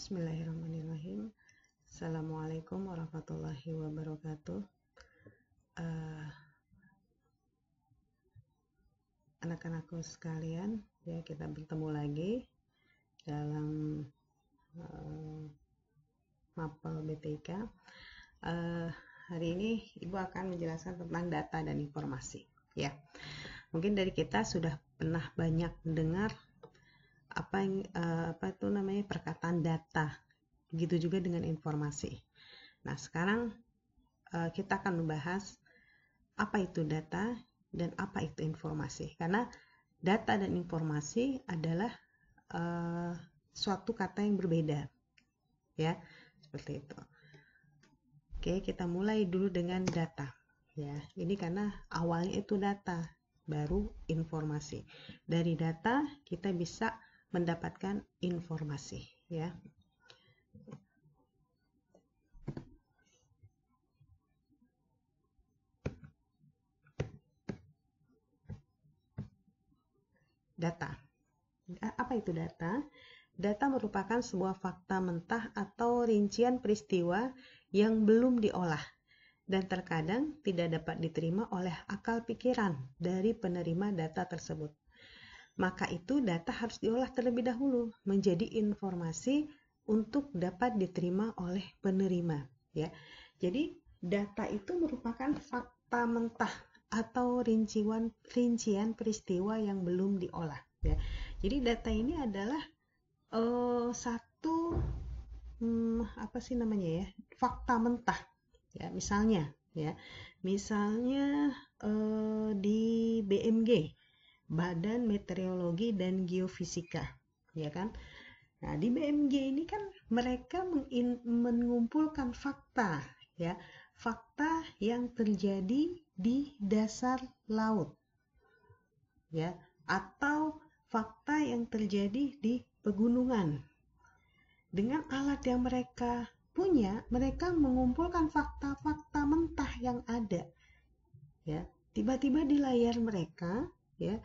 Bismillahirrahmanirrahim. Assalamualaikum warahmatullahi wabarakatuh. Anak-anakku sekalian, ya, kita bertemu lagi dalam mapel BTK. Hari ini Ibu akan menjelaskan tentang data dan informasi. Ya, mungkin dari kita sudah pernah banyak mendengar apa itu namanya perkataan data. Begitu juga dengan informasi. Nah, sekarang kita akan membahas apa itu data dan apa itu informasi. Karena data dan informasi adalah suatu kata yang berbeda. Ya, seperti itu. Oke, kita mulai dulu dengan data. Ya, ini karena awalnya itu data, baru informasi. Dari data kita bisa mendapatkan informasi, ya. Data. Apa itu data? Data merupakan sebuah fakta mentah atau rincian peristiwa yang belum diolah dan terkadang tidak dapat diterima oleh akal pikiran dari penerima data tersebut. Maka itu data harus diolah terlebih dahulu menjadi informasi untuk dapat diterima oleh penerima, ya. Jadi data itu merupakan fakta mentah atau rincian peristiwa yang belum diolah, ya. Jadi data ini adalah satu fakta mentah, ya. Misalnya di BMG, Badan Meteorologi dan Geofisika, ya kan. Nah, di BMG ini kan mereka mengumpulkan fakta, ya, fakta yang terjadi di dasar laut, ya, atau fakta yang terjadi di pegunungan. Dengan alat yang mereka punya, mereka mengumpulkan fakta-fakta mentah yang ada, ya. Tiba-tiba di layar mereka, ya,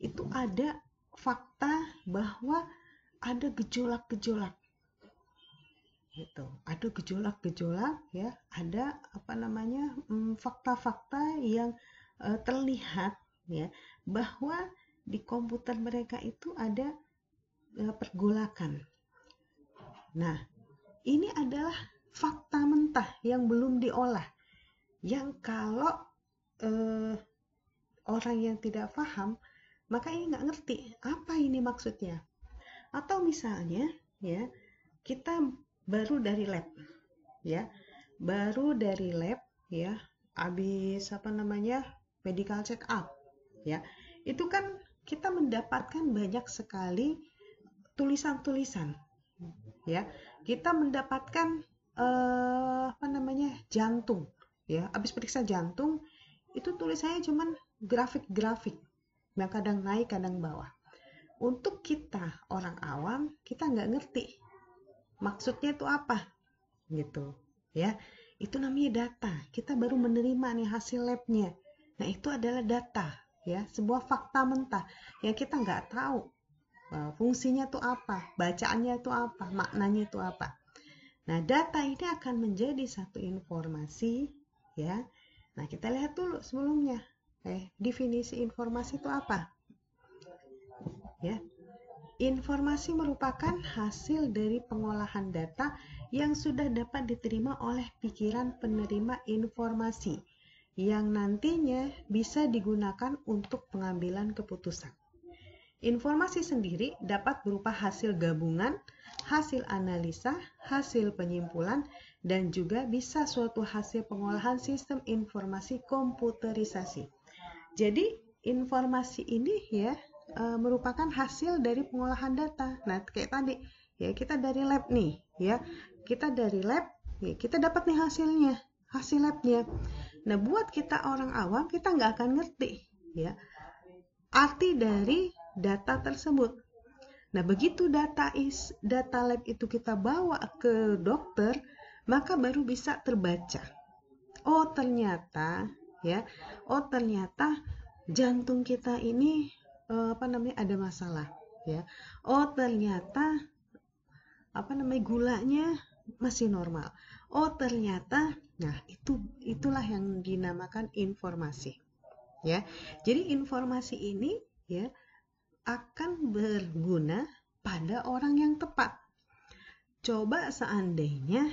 itu ada fakta bahwa ada gejolak-gejolak, gitu. Ada gejolak-gejolak, ya. Ada fakta-fakta yang terlihat, ya, bahwa di komputer mereka itu ada pergolakan. Nah, ini adalah fakta mentah yang belum diolah, yang kalau orang yang tidak paham, maka ini nggak ngerti apa ini maksudnya. Atau misalnya, ya, kita baru dari lab, ya, habis medical check up, ya. Itu kan kita mendapatkan banyak sekali tulisan-tulisan, ya. Kita mendapatkan jantung, ya. Habis periksa jantung, itu tulisannya cuman grafik-grafik yang kadang naik kadang bawah. Untuk kita orang awam, kita nggak ngerti maksudnya itu apa, gitu, ya. Itu namanya data. Kita baru menerima nih hasil labnya. Nah, itu adalah data, ya, sebuah fakta mentah yang kita nggak tahu fungsinya itu apa, bacaannya itu apa, maknanya itu apa. Nah, data ini akan menjadi satu informasi, ya. Nah, kita lihat dulu sebelumnya, definisi informasi itu apa, ya. Informasi merupakan hasil dari pengolahan data yang sudah dapat diterima oleh pikiran penerima informasi yang nantinya bisa digunakan untuk pengambilan keputusan. Informasi sendiri dapat berupa hasil gabungan, hasil analisa, hasil penyimpulan, dan juga bisa suatu hasil pengolahan sistem informasi komputerisasi. Jadi informasi ini, ya, merupakan hasil dari pengolahan data. Nah, kayak tadi, ya, kita dari lab nih, ya, kita dari lab, ya, kita dapat nih hasil labnya. Nah, buat kita orang awam, kita nggak akan ngerti, ya, arti dari data tersebut. Nah, begitu data lab itu kita bawa ke dokter, maka baru bisa terbaca. Oh, ternyata jantung kita ini ada masalah, ya. Oh, ternyata gulanya masih normal. Oh, ternyata, nah itulah yang dinamakan informasi, ya. Jadi informasi ini, ya, akan berguna pada orang yang tepat. Coba seandainya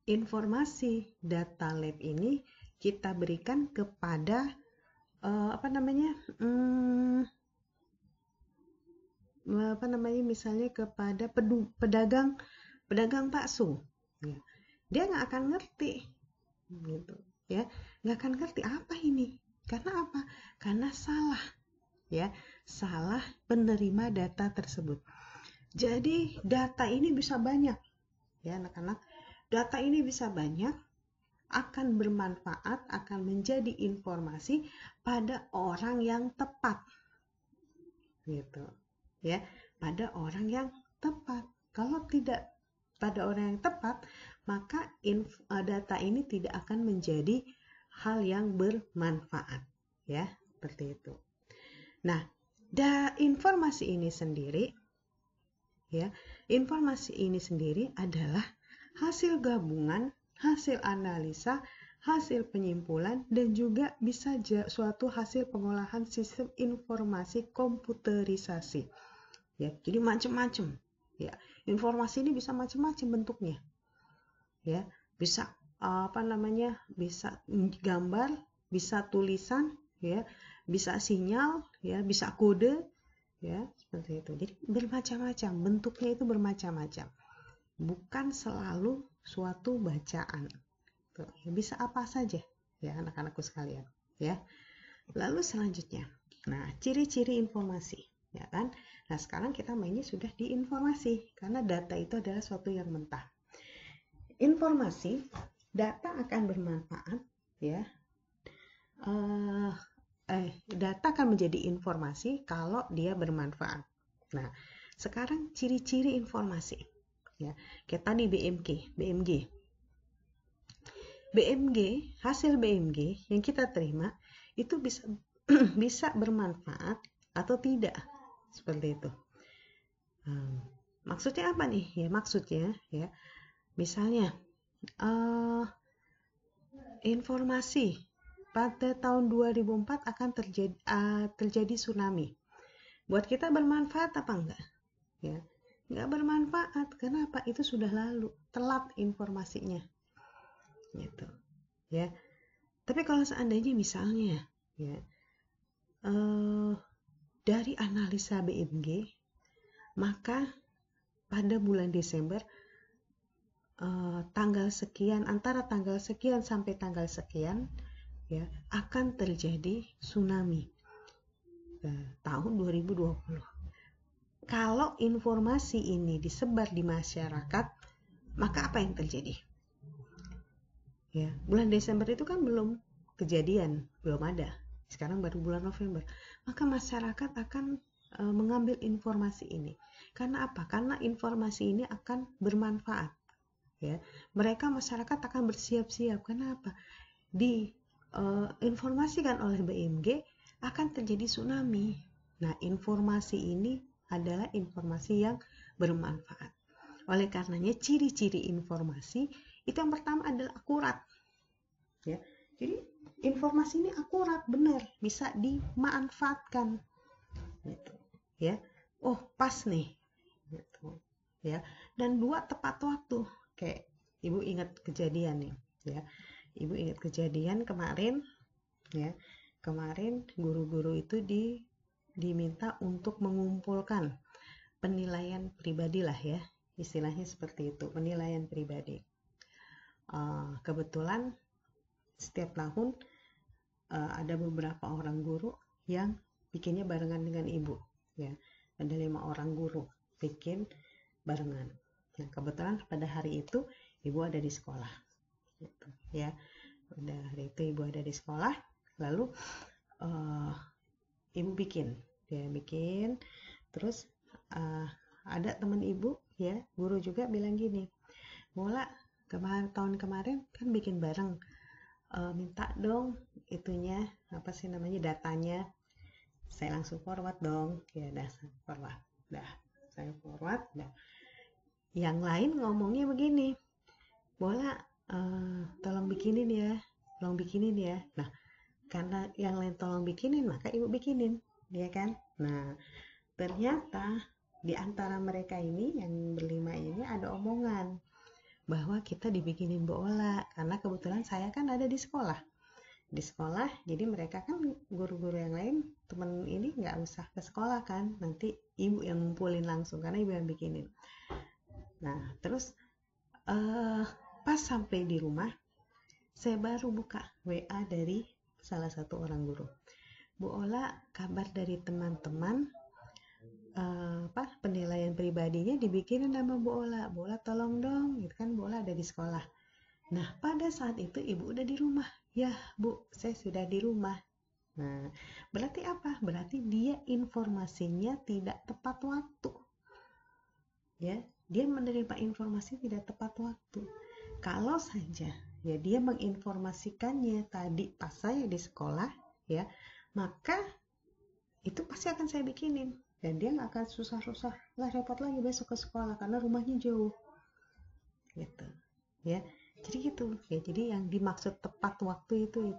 informasi data lab ini kita berikan kepada misalnya kepada pedagang bakso, ya. Dia nggak akan ngerti, gitu, ya, nggak akan ngerti apa ini. Karena apa? Karena salah, ya, salah penerima data tersebut. Jadi data ini bisa banyak, ya anak-anak. Data ini bisa banyak, akan bermanfaat, akan menjadi informasi pada orang yang tepat, gitu, ya, pada orang yang tepat. Kalau tidak pada orang yang tepat, maka data ini tidak akan menjadi hal yang bermanfaat, ya, seperti itu. Nah, informasi ini sendiri, ya, informasi ini sendiri adalah hasil gabungan, hasil analisa, hasil penyimpulan, dan juga bisa suatu hasil pengolahan sistem informasi komputerisasi, ya. Jadi macam-macam, ya. Informasi ini bisa macam-macam bentuknya, ya. Bisa bisa gambar, bisa tulisan, ya, bisa sinyal, ya, bisa kode, ya, seperti itu. Jadi bermacam-macam bentuknya, itu bermacam-macam, bukan selalu suatu bacaan. Tuh, ya, bisa apa saja, ya, anak-anakku sekalian, ya. Lalu selanjutnya, nah, ciri-ciri informasi, ya kan. Nah, sekarang kita mainnya sudah di informasi, karena data itu adalah suatu yang mentah. Informasi, data akan bermanfaat, ya. Data akan menjadi informasi kalau dia bermanfaat. Nah, sekarang ciri-ciri informasi, ya. Kayak tadi BMG, hasil BMG yang kita terima itu bisa bisa bermanfaat atau tidak, seperti itu. Maksudnya apa nih? Ya, maksudnya, ya, misalnya informasi pada tahun 2004 akan terjadi tsunami. Buat kita bermanfaat apa enggak? Ya, enggak bermanfaat. Kenapa? Itu sudah lalu, telat informasinya, gitu, ya. Tapi kalau seandainya misalnya, ya, dari analisa BMG, maka pada bulan Desember tanggal sekian, antara tanggal sekian sampai tanggal sekian, ya, akan terjadi tsunami tahun 2020. Kalau informasi ini disebar di masyarakat, maka apa yang terjadi? Ya, bulan Desember itu kan belum kejadian, belum ada. Sekarang baru bulan November. Maka masyarakat akan mengambil informasi ini. Karena apa? Karena informasi ini akan bermanfaat, ya. Mereka, masyarakat, akan bersiap-siap. Kenapa? Informasikan oleh BMG akan terjadi tsunami. Nah, informasi ini adalah informasi yang bermanfaat. Oleh karenanya, ciri-ciri informasi itu yang pertama adalah akurat, ya. Jadi informasi ini akurat, benar, bisa dimanfaatkan, gitu, ya. Oh, pas nih, gitu, ya. Dan dua, tepat waktu. Kayak ibu ingat kejadian nih, ya. Ibu ingat kejadian kemarin, ya. Kemarin guru-guru itu diminta untuk mengumpulkan penilaian pribadi lah, ya. Istilahnya seperti itu, penilaian pribadi. Kebetulan setiap tahun ada beberapa orang guru yang bikinnya barengan dengan ibu, ya. Ada 5 orang guru bikin barengan. Nah, kebetulan pada hari itu ibu ada di sekolah, gitu, ya. Pada hari itu ibu ada di sekolah, lalu ibu bikin, terus ada teman ibu, ya, guru juga, bilang gini, Mola, tahun kemarin kan bikin bareng, minta dong itunya, apa sih namanya, datanya. Saya langsung forward dong, ya, saya forward, dah. Yang lain ngomongnya begini, bola, tolong bikinin ya, tolong bikinin ya. Nah, karena yang lain tolong bikinin, maka ibu bikinin, ya kan? Nah, ternyata di antara mereka ini yang berlima ini ada omongan bahwa kita dibikinin bola karena kebetulan saya kan ada di sekolah, jadi mereka kan guru-guru yang lain temen ini nggak usah ke sekolah kan, nanti ibu yang ngumpulin langsung karena ibu yang bikinin. Nah terus pas sampai di rumah saya baru buka WA dari salah satu orang guru, Bu Ola, kabar dari teman-teman, penilaian pribadinya dibikinin sama Bu Ola tolong dong, gitu kan. Bu Ola ada di sekolah. Nah pada saat itu ibu udah di rumah. Ya Bu, saya sudah di rumah. Nah berarti apa? Berarti dia informasinya tidak tepat waktu, ya. Dia menerima informasi tidak tepat waktu. Kalau saja ya dia menginformasikannya tadi pas saya di sekolah, ya, maka itu pasti akan saya bikinin dan dia nggak akan susah-susah lah repot lagi besok ke sekolah karena rumahnya jauh, gitu, ya. Jadi gitu ya, jadi yang dimaksud tepat waktu itu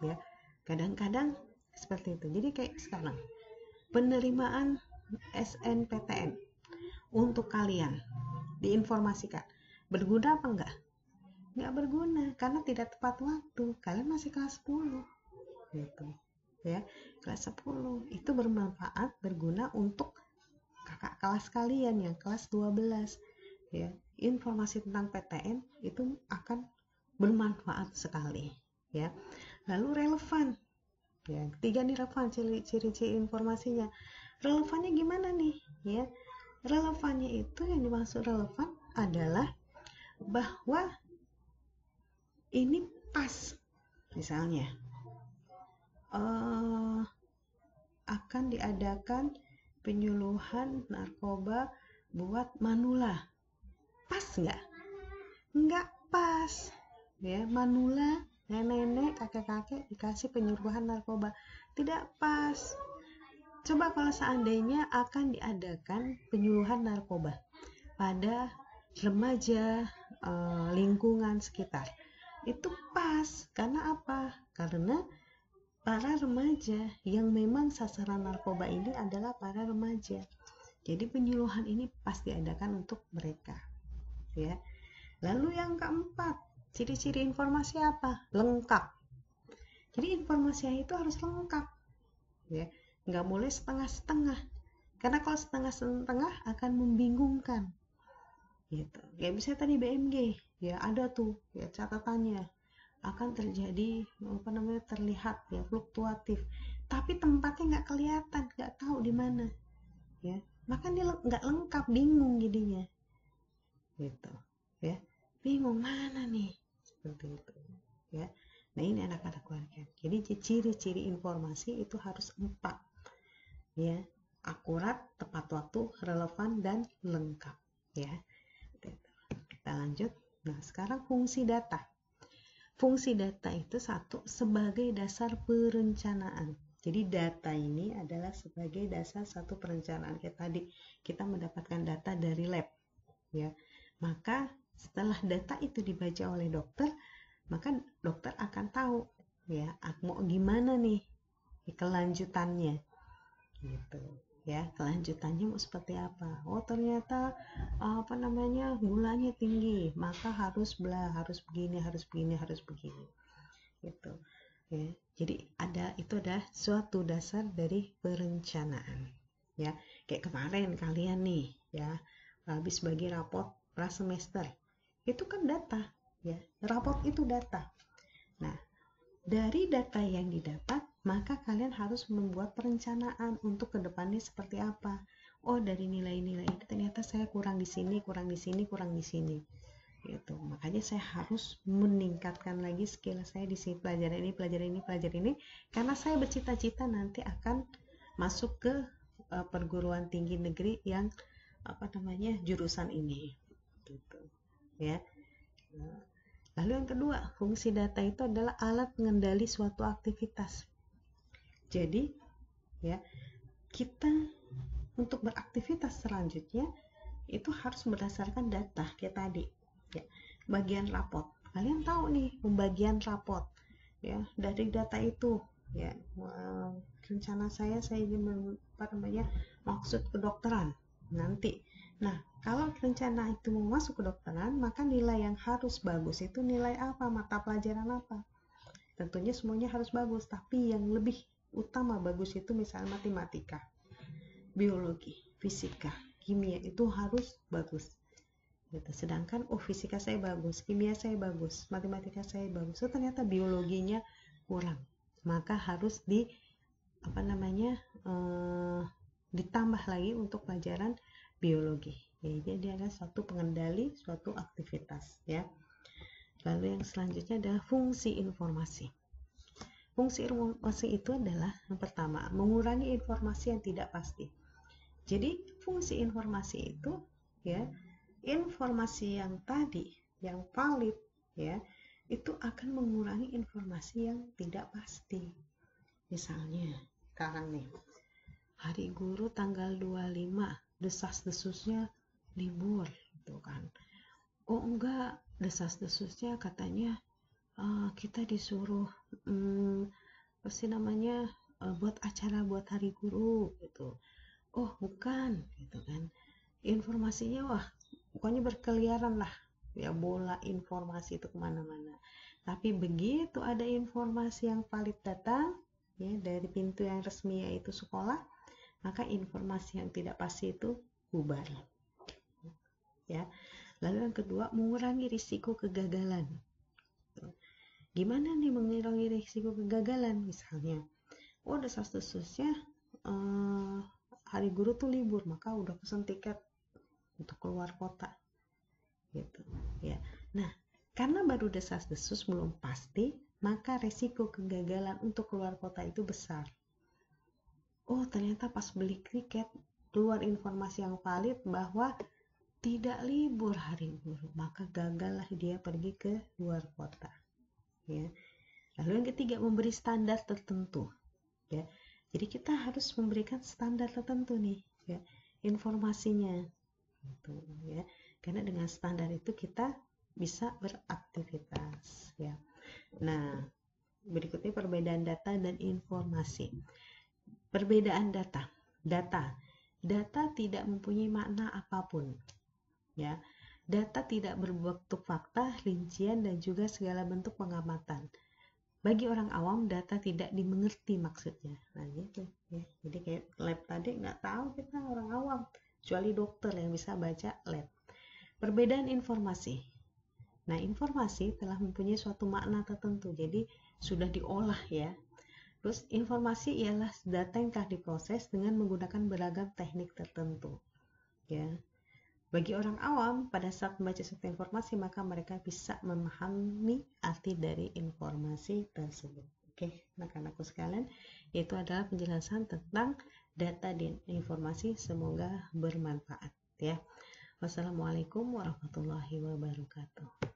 ya, kadang-kadang seperti itu. Jadi kayak sekarang penerimaan SNPTN untuk kalian diinformasikan berguna apa enggak berguna karena tidak tepat waktu. Kalian masih kelas 10 gitu, ya. Kelas 10 itu bermanfaat, berguna untuk kakak kelas kalian yang kelas 12, ya. Informasi tentang PTN itu akan bermanfaat sekali, ya. Lalu relevan, ya. Ketiga nih relevan, ciri-ciri informasinya. Relevannya gimana nih, ya? Relevannya itu, yang dimaksud relevan adalah bahwa ini pas, misalnya akan diadakan penyuluhan narkoba buat manula. Pas nggak? Nggak pas, ya. Manula, nenek-nenek, kakek-kakek dikasih penyuluhan narkoba, tidak pas. Coba kalau seandainya akan diadakan penyuluhan narkoba pada remaja, lingkungan sekitar, itu pas. Karena apa? Karena para remaja yang memang sasaran narkoba ini adalah para remaja. Jadi penyuluhan ini pasti diadakan untuk mereka, ya. Lalu yang keempat, ciri-ciri informasi apa? Lengkap. Jadi informasinya itu harus lengkap, ya. Nggak boleh setengah-setengah. Karena kalau setengah-setengah akan membingungkan, gitu. Ya bisa tadi BMG, ya ada tuh ya catatannya akan terjadi terlihat ya fluktuatif, tapi tempatnya nggak kelihatan, nggak tahu di mana, ya. Maka dia nggak lengkap, bingung jadinya, gitu, ya. Bingung mana nih, seperti itu, ya. Nah ini anak-anak keluarga. Jadi ciri-ciri informasi itu harus 4, ya. Akurat, tepat waktu, relevan, dan lengkap, ya. Kita lanjut. Nah sekarang fungsi data. Fungsi data itu satu, sebagai dasar perencanaan. Jadi data ini adalah sebagai dasar satu perencanaan. Kayak tadi kita mendapatkan data dari lab, ya. Maka setelah data itu dibaca oleh dokter, maka dokter akan tahu, ya, mau gimana nih kelanjutannya, gitu, ya. Kelanjutannya mau seperti apa? Oh ternyata gulanya tinggi, maka harus begini, gitu, ya. Jadi itu ada suatu dasar dari perencanaan, ya. Kayak kemarin kalian nih, ya, habis bagi rapot prasemester, itu kan data, ya. Rapot itu data. Nah dari data yang didapat, maka kalian harus membuat perencanaan untuk kedepannya seperti apa. Oh dari nilai-nilai ini ternyata saya kurang di sini, gitu. Makanya saya harus meningkatkan lagi skill saya di sini, pelajaran ini, karena saya bercita-cita nanti akan masuk ke perguruan tinggi negeri yang jurusan ini, gitu, ya. Lalu yang kedua, fungsi data itu adalah alat pengendali suatu aktivitas. Jadi, ya, kita untuk beraktivitas selanjutnya itu harus berdasarkan data kayak tadi ya. Bagian rapot, kalian tahu nih pembagian rapot ya dari data itu ya. Rencana saya ingin maksud kedokteran nanti. Nah, kalau rencana itu mau masuk kedokteran, maka nilai yang harus bagus itu nilai apa, mata pelajaran apa. Tentunya semuanya harus bagus, tapi yang lebih utama bagus itu misalnya matematika, biologi, fisika, kimia itu harus bagus gitu. Sedangkan fisika saya bagus, kimia saya bagus, matematika saya bagus, so ternyata biologinya kurang, maka harus ditambah lagi untuk pelajaran biologi ya. Jadi ada suatu pengendali suatu aktivitas ya. Lalu yang selanjutnya adalah fungsi informasi. Fungsi informasi itu adalah yang pertama, mengurangi informasi yang tidak pasti. Jadi fungsi informasi itu ya, informasi yang tadi yang valid ya, itu akan mengurangi informasi yang tidak pasti. Misalnya sekarang nih, hari guru tanggal 25, desas-desusnya libur gitu kan. Oh enggak, desas-desusnya katanya kita disuruh buat acara buat hari guru gitu. Oh bukan gitu kan, informasinya wah pokoknya berkeliaran lah ya, bola informasi itu kemana-mana. Tapi begitu ada informasi yang valid datang ya dari pintu yang resmi yaitu sekolah, maka informasi yang tidak pasti itu bubar ya. Lalu yang kedua, mengurangi risiko kegagalan. Gimana nih mengurangi risiko kegagalan? Misalnya desas-desusnya hari guru tuh libur, maka udah pesen tiket untuk keluar kota gitu ya. Nah, karena baru desas-desus belum pasti, maka resiko kegagalan untuk keluar kota itu besar. Oh ternyata pas beli tiket keluar informasi yang valid bahwa tidak libur hari guru, maka gagallah dia pergi ke luar kota ya. Lalu yang ketiga, memberi standar tertentu ya. Jadi kita harus memberikan standar tertentu nih ya, informasinya gitu ya. Karena dengan standar itu kita bisa beraktivitas ya. Nah, berikutnya perbedaan data dan informasi. Perbedaan data. Data tidak mempunyai makna apapun ya. Data tidak berbentuk fakta, rincian dan juga segala bentuk pengamatan. Bagi orang awam, data tidak dimengerti maksudnya. Nah gitu ya. Jadi kayak lab tadi nggak tahu kita orang awam, kecuali dokter yang bisa baca lab. Perbedaan informasi. Nah informasi telah mempunyai suatu makna tertentu, jadi sudah diolah ya. Terus informasi ialah data yang telah diproses dengan menggunakan beragam teknik tertentu ya. Bagi orang awam, pada saat membaca suatu informasi, maka mereka bisa memahami arti dari informasi tersebut. Oke, anak-anakku sekalian, itu adalah penjelasan tentang data dan informasi. Semoga bermanfaat ya. Wassalamualaikum warahmatullahi wabarakatuh.